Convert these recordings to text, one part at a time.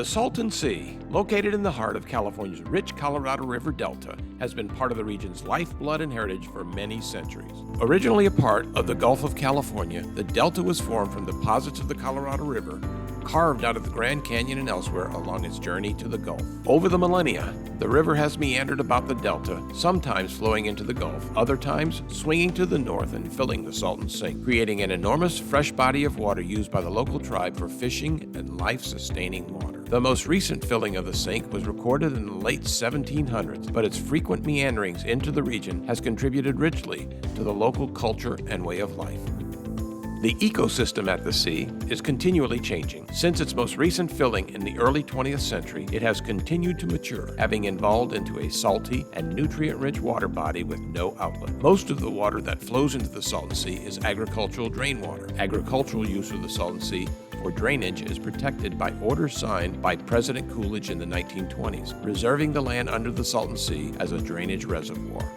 Salton Sea, located in the heart of California's rich Colorado River Delta, has been part of the region's lifeblood and heritage for many centuries. Originally a part of the Gulf of California, the Delta was formed from deposits of the Colorado River, carved out of the Grand Canyon and elsewhere along its journey to the Gulf. Over the millennia, the river has meandered about the Delta, sometimes flowing into the Gulf, other times swinging to the north and filling the Salton Sink, creating an enormous fresh body of water used by the local tribe for fishing and life-sustaining water. The most recent filling of the sink was recorded in the late 1700s, but its frequent meanderings into the region has contributed richly to the local culture and way of life. The ecosystem at the sea is continually changing. Since its most recent filling in the early 20th century, it has continued to mature, having evolved into a salty and nutrient-rich water body with no outlet. Most of the water that flows into the Salton Sea is agricultural drain water. Agricultural use of the Salton Sea for drainage is protected by orders signed by President Coolidge in the 1920s, reserving the land under the Salton Sea as a drainage reservoir.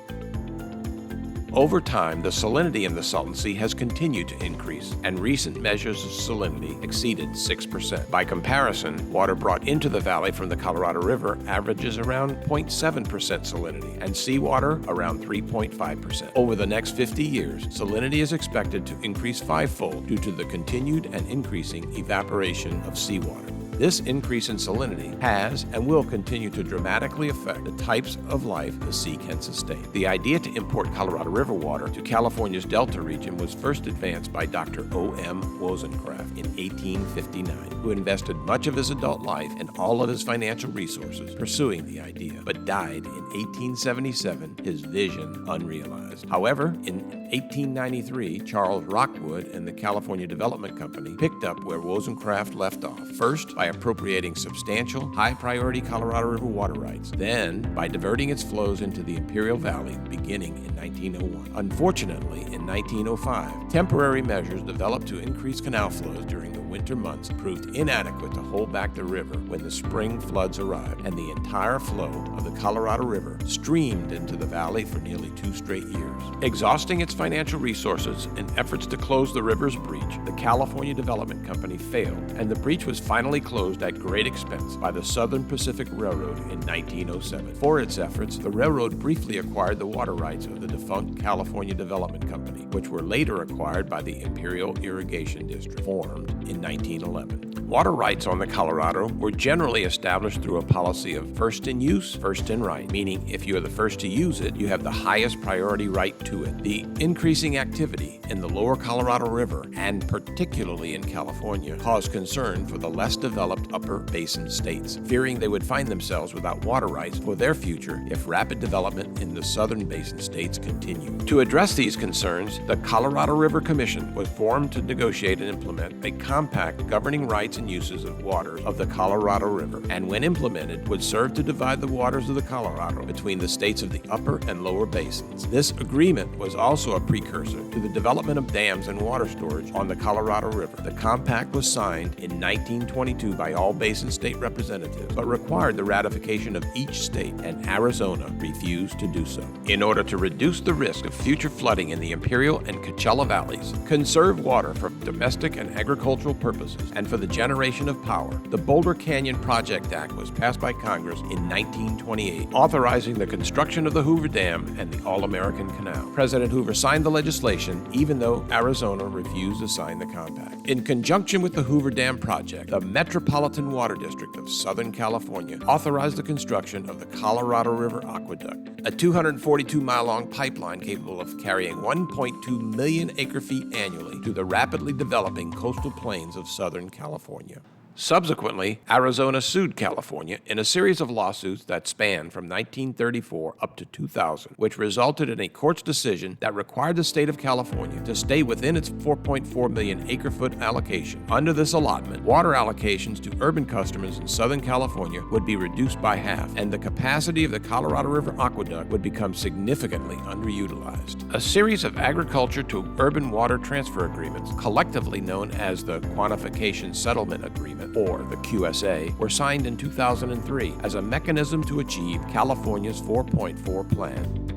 Over time, the salinity in the Salton Sea has continued to increase, and recent measures of salinity exceeded 6%. By comparison, water brought into the valley from the Colorado River averages around 0.7% salinity, and seawater around 3.5%. Over the next 50 years, salinity is expected to increase fivefold due to the continued and increasing evaporation of seawater. This increase in salinity has and will continue to dramatically affect the types of life the sea can sustain. The idea to import Colorado River water to California's Delta region was first advanced by Dr. O.M. Wozencraft in 1859, who invested much of his adult life and all of his financial resources pursuing the idea, but died in 1877, his vision unrealized. However, in 1893, Charles Rockwood and the California Development Company picked up where Wozencraft left off, first by appropriating substantial, high-priority Colorado River water rights, then by diverting its flows into the Imperial Valley beginning in 1901. Unfortunately, in 1905, temporary measures developed to increase canal flows during the winter months proved inadequate to hold back the river when the spring floods arrived, and the entire flow of the Colorado River streamed into the valley for nearly 2 straight years. Exhausting its financial resources in efforts to close the river's breach, the California Development Company failed, and the breach was finally closed at great expense by the Southern Pacific Railroad in 1907. For its efforts, the railroad briefly acquired the water rights of the defunct California Development Company, which were later acquired by the Imperial Irrigation District, formed in 1911. Water rights on the Colorado were generally established through a policy of first in use, first in right, meaning if you are the first to use it, you have the highest priority right to it. The increasing activity in the lower Colorado River, and particularly in California, caused concern for the less developed upper basin states, fearing they would find themselves without water rights for their future if rapid development in the southern basin states continued. To address these concerns, the Colorado River Commission was formed to negotiate and implement a compact governing rights and uses of water of the Colorado River, and when implemented, would serve to divide the waters of the Colorado between the states of the upper and lower basins. This agreement was also a precursor to the development of dams and water storage on the Colorado River. The compact was signed in 1922 by all basin state representatives, but required the ratification of each state, and Arizona refused to do so. In order to reduce the risk of future flooding in the Imperial and Coachella valleys, conserve water for domestic and agricultural purposes, and for the generation of power, the Boulder Canyon Project Act was passed by Congress in 1928, authorizing the construction of the Hoover Dam and the All-American Canal. President Hoover signed the legislation, even though Arizona refused to sign the compact. In conjunction with the Hoover Dam project, the Metropolitan Water District of Southern California authorized the construction of the Colorado River Aqueduct, a 242-mile-long pipeline capable of carrying 1.2 million acre-feet annually to the rapidly developing coastal plains of Southern California. Subsequently, Arizona sued California in a series of lawsuits that spanned from 1934 up to 2000, which resulted in a court's decision that required the state of California to stay within its 4.4 million acre-foot allocation. Under this allotment, water allocations to urban customers in Southern California would be reduced by half, and the capacity of the Colorado River Aqueduct would become significantly underutilized. A series of agriculture to urban water transfer agreements, collectively known as the Quantification Settlement Agreement, or the QSA, were signed in 2003 as a mechanism to achieve California's 4.4 plan.